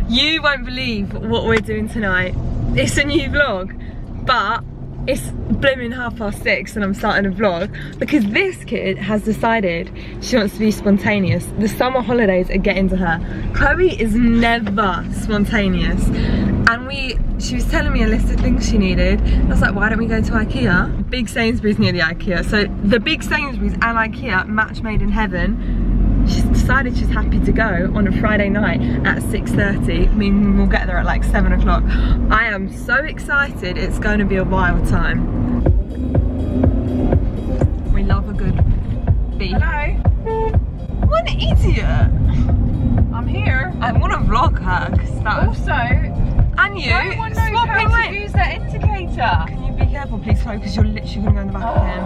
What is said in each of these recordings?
You won't believe what we're doing tonight. It's a new vlog, but it's blooming 6:30 and I'm starting a vlog because this kid has decided she wants to be spontaneous. The summer holidays are getting to her. Chloe is never spontaneous. And she was telling me a list of things she needed. I was like, why don't we go to Ikea? Big Sainsburys near the Ikea. So the big Sainsburys and Ikea, match made in heaven. She's decided she's happy to go on a Friday night at 6:30. I mean, we'll get there at like 7 o'clock. I am so excited. It's going to be a wild time. We love a good beef. Hello. What an idiot. I'm here. I want to vlog her. Also, and you, no one knows swapping how to lanes. use that indicator. Can you be careful, please, Chloe, because you're literally going to go in the back of him.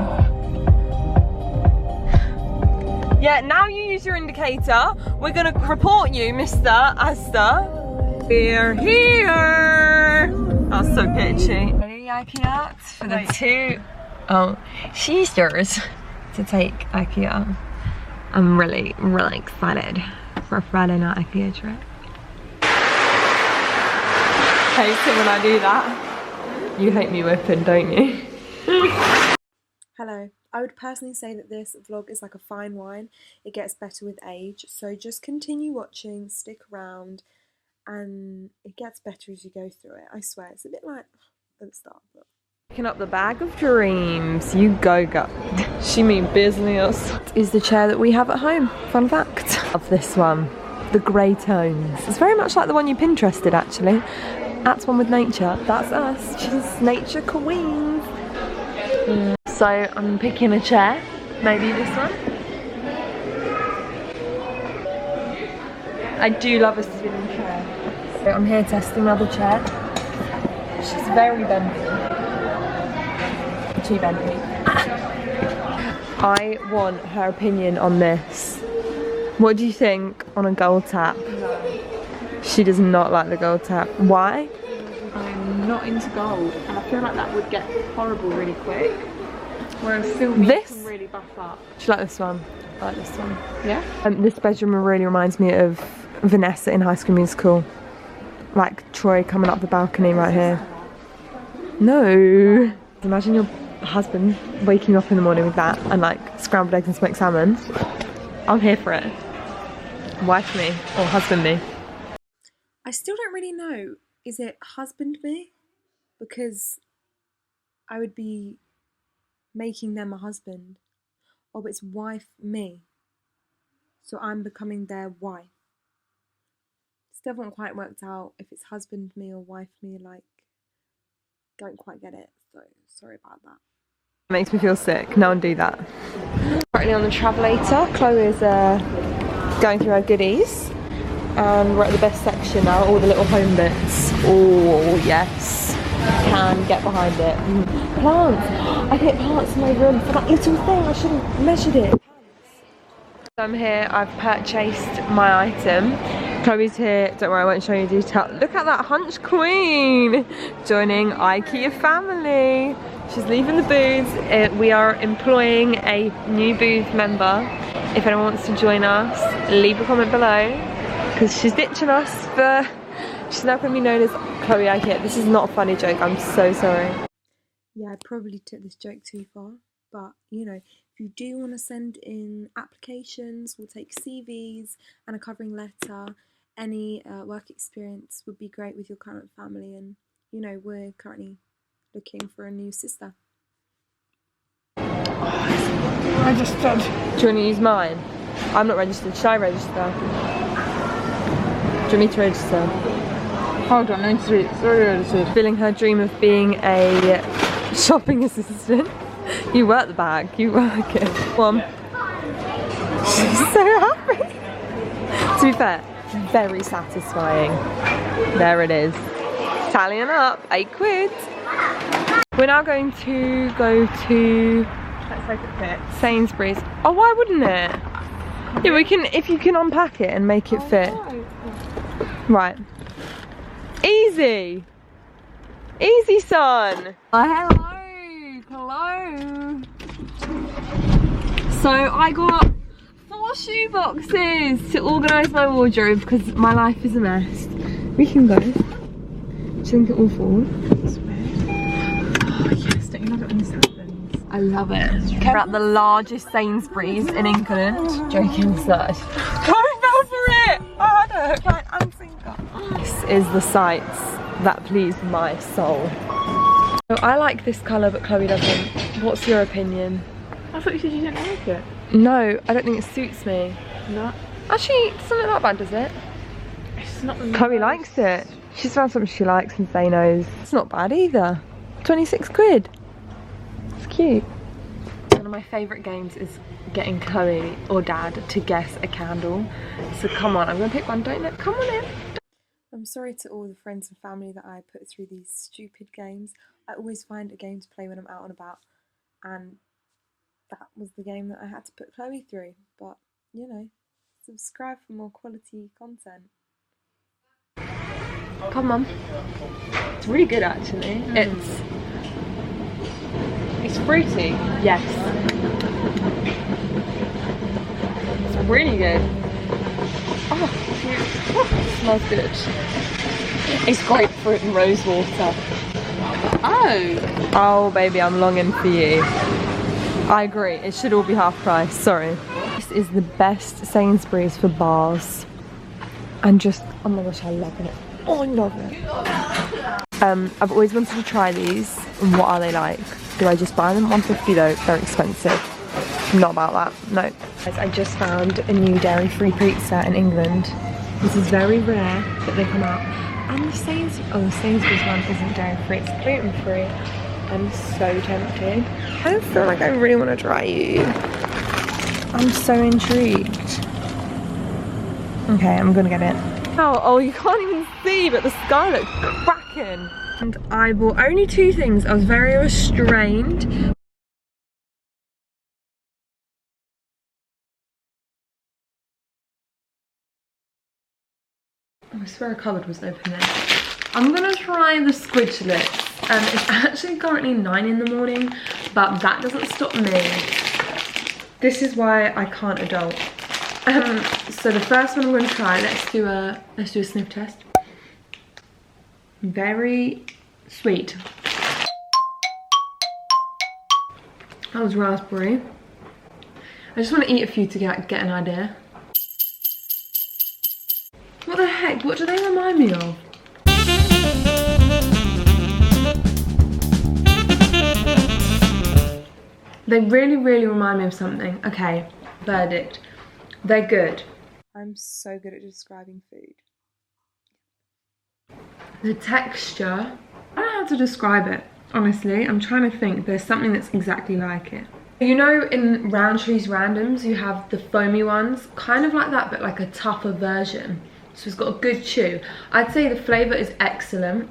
Yeah, now you use your indicator. We're gonna report you, Mr. Asta. We're here. That's so pitchy. Ready, Ikea? For the two sisters to take Ikea. I'm really, really excited for a Friday night Ikea trip. Hates it when I do that. You hate me whipping, don't you? Hello. I would personally say that this vlog is like a fine wine. It gets better with age. So just continue watching, stick around, and it gets better as you go through it. I swear, it's a bit like at the start. But picking up the bag of dreams. You go. She mean business. Is the chair that we have at home. Fun fact. Love this one. The grey tones. It's very much like the one you Pinterested actually. That's one with nature. That's us. She's nature queens. Yeah. So I'm picking a chair, maybe this one. I do love a spinning chair. So I'm here testing another chair. She's very bendy. Too bendy. I want her opinion on this. What do you think on a gold tap? No. She does not like the gold tap. Why? I'm not into gold, and I feel like that would get horrible really quick. Whereas silver can really buff up. Do you like this one? I like this one. Yeah? This bedroom really reminds me of Vanessa in High School Musical. Like Troy coming up the balcony right here. No. Imagine your husband waking up in the morning with that and like scrambled eggs and smoked salmon. I'm here for it. Wife me or husband me. I still don't really know. Is it husband me? Because I would be making them a husband, or it's wife me, so I'm becoming their wife. Still haven't quite worked out if it's husband me or wife me. Like, don't quite get it, so sorry about that. It makes me feel sick. No one do that. Currently on the travelator. Chloe is going through her goodies, and we're at the best section now. All the little home bits. Oh yes. Can get behind it. Plants! I hit plants in my room for that little thing. I shouldn't have measured it. I'm here, I've purchased my item. Chloe's here, don't worry, I won't show you detail. Look at that hunch queen joining Ikea family. She's leaving the booths. We are employing a new booth member. If anyone wants to join us, leave a comment below because she's ditching us for. She's now going to be known as Chloe Ikea. This is not a funny joke, I'm so sorry. Yeah, I probably took this joke too far, but you know, if you do want to send in applications, we'll take CVs and a covering letter. Any work experience would be great with your current family, and you know, we're currently looking for a new sister. Registered. Do you want to use mine? I'm not registered. Should I register? Do you want me to register? Hold on, I need to register. Fulfilling her dream of being a shopping assistant. You work the bag, you work it. One. She's so happy. To be fair, very satisfying. There it is. Tallying up, 8 quid. We're now going to go to Let's hope it fits. Sainsburys. Oh, why wouldn't it? Yeah, we can, if you can unpack it and make it fit. No. Right. Easy. Easy, son. Hello. Hello. So I got 4 more shoe boxes to organise my wardrobe because my life is a mess. We can go. Do you think it will fall? Oh yes, don't you love it when this happens? I love it. We're at the largest Sainsburys in England. Joking aside. Chloe fell for it! I had a hook, line and sinker. This is the sights that please my soul. So I like this colour but Chloe doesn't. What's your opinion? I thought you said you didn't like it. No, I don't think it suits me. No. Actually, it doesn't look that bad, does it? It's not. Chloe likes it. She's found something she likes and say knows. It's not bad either. 26 quid. It's cute. One of my favourite games is getting Chloe or Dad to guess a candle. So come on, I'm going to pick one. Don't look. Come on in. I'm sorry to all the friends and family that I put through these stupid games. I always find a game to play when I'm out and about, and that was the game that I had to put Chloe through. But, you know, subscribe for more quality content. Come on. It's really good actually. It's fruity. Yes. It's really good. Oh, it smells good. It's grapefruit and rose water. Oh baby, I'm longing for you. I agree, it should all be half price, sorry. This is the best Sainsbury's for bars. And just, oh my gosh, I love it. Oh, I love it. I've always wanted to try these. And what are they like? Do I just buy them? $1.50 though, very expensive. Not about that, no. Guys, I just found a new dairy-free pizza in England. This is very rare that they come out. And the Sainsbury's one isn't dairy-free, it's gluten-free. I'm so tempted. I don't feel like I really want to try you. I'm so intrigued. Okay, I'm gonna get it. Oh, you can't even see, but the sky looks cracking. And I bought only 2 things. I was very restrained. I swear a cupboard was open there. I'm gonna try the squidglets. It's actually currently 9 in the morning, but that doesn't stop me. This is why I can't adult. So the first one I'm going to try, let's do a sniff test. Very sweet. That was raspberry. I just want to eat a few to get an idea. What the heck? What do they remind me of? They really, really remind me of something. Okay, verdict. They're good. I'm so good at describing food. The texture, I don't know how to describe it, honestly. I'm trying to think. There's something that's exactly like it. You know in Roundtree's Randoms, you have the foamy ones, kind of like that, but like a tougher version. So it's got a good chew. I'd say the flavour is excellent,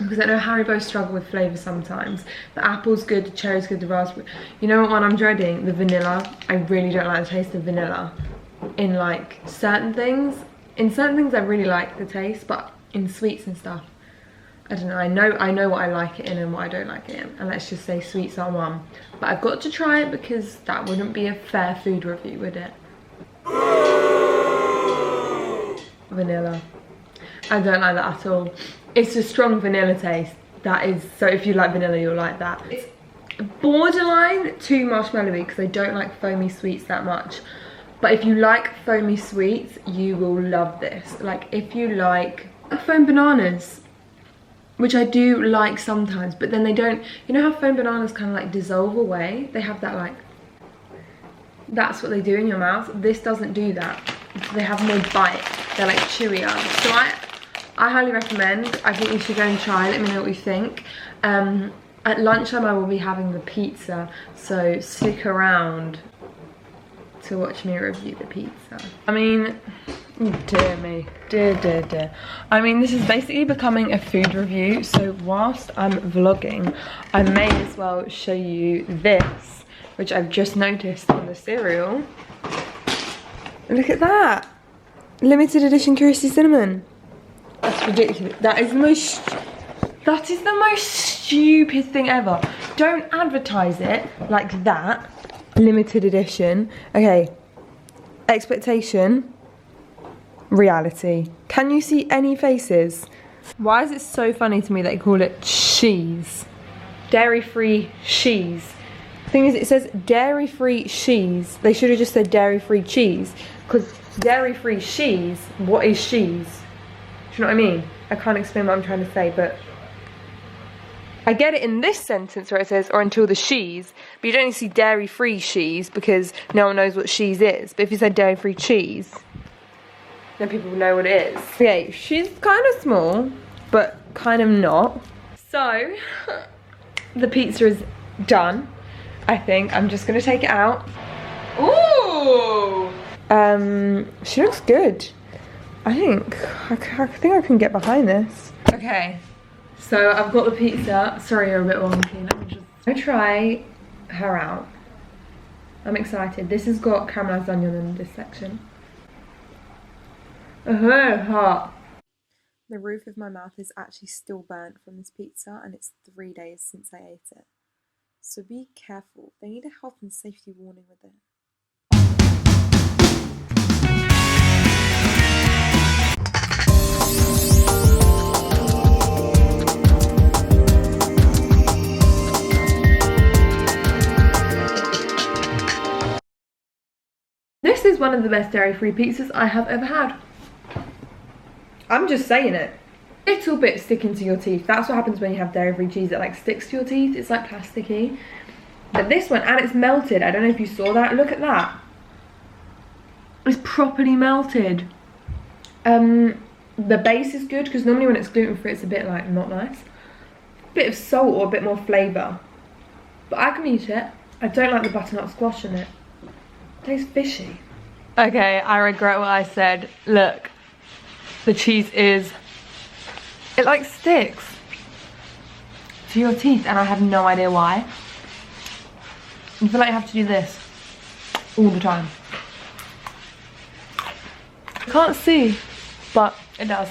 because I know Haribo struggle with flavour sometimes. The apple's good, the cherry's good, the raspberry. You know what one I'm dreading? The vanilla. I really don't like the taste of vanilla in like certain things. In certain things I really like the taste, but in sweets and stuff, I don't know. I know what I like it in and what I don't like it in. And let's just say sweets are one. But I've got to try it because that wouldn't be a fair food review, would it? Vanilla. I don't like that at all. It's a strong vanilla taste. That is, so if you like vanilla, you'll like that. It's borderline too marshmallowy because I don't like foamy sweets that much. But if you like foamy sweets, you will love this. Like if you like foam bananas, which I do like sometimes, but then they don't, you know how foam bananas kind of like dissolve away? They have that like, that's what they do in your mouth. This doesn't do that. They have more bite. They're like chewier. So I highly recommend. I think you should go and try. Let me know what you think. At lunchtime I will be having the pizza, so stick around to watch me review the pizza. I mean, dear me, dear. I mean, this is basically becoming a food review, so whilst I'm vlogging, I may as well show you this, which I've just noticed on the cereal. Look at that! Limited edition Curiosity Cinnamon. That's ridiculous. That is the most stupid thing ever. Don't advertise it like that. Limited edition. Okay, expectation, reality. Can you see any faces? Why is it so funny to me that they call it cheese? Dairy-free cheese. Thing is, it says dairy-free cheese. They should have just said dairy-free cheese, because dairy-free cheese, what is cheese? Do you know what I mean? I can't explain what I'm trying to say, but I get it in this sentence where it says, or until the cheese, but you don't see dairy-free cheese because no one knows what cheese is. But if you said dairy-free cheese, then people will know what it is. Okay, she's kind of small, but kind of not. So, the pizza is done, I think. I'm just gonna take it out. Ooh! She looks good. I think I can get behind this. Okay, so I've got the pizza. Sorry, you're a bit wonky. Let me just try her out. I'm excited. This has got caramelized onion in this section. Hot. The roof of my mouth is actually still burnt from this pizza, and it's 3 days since I ate it. So be careful. They need a health and safety warning with it. This is one of the best dairy-free pizzas I have ever had. I'm just saying it. Little bit sticking to your teeth. That's what happens when you have dairy-free cheese. It like sticks to your teeth. It's like plasticky. But this one, and it's melted. I don't know if you saw that. Look at that. It's properly melted. The base is good because normally when it's gluten-free, it's a bit like not nice. Bit of salt or a bit more flavour. But I can eat it. I don't like the butternut squash in it. It tastes fishy. Okay, I regret what I said. Look. The cheese is, it like sticks to your teeth and I have no idea why. I feel like you have to do this all the time. I can't see, but it does.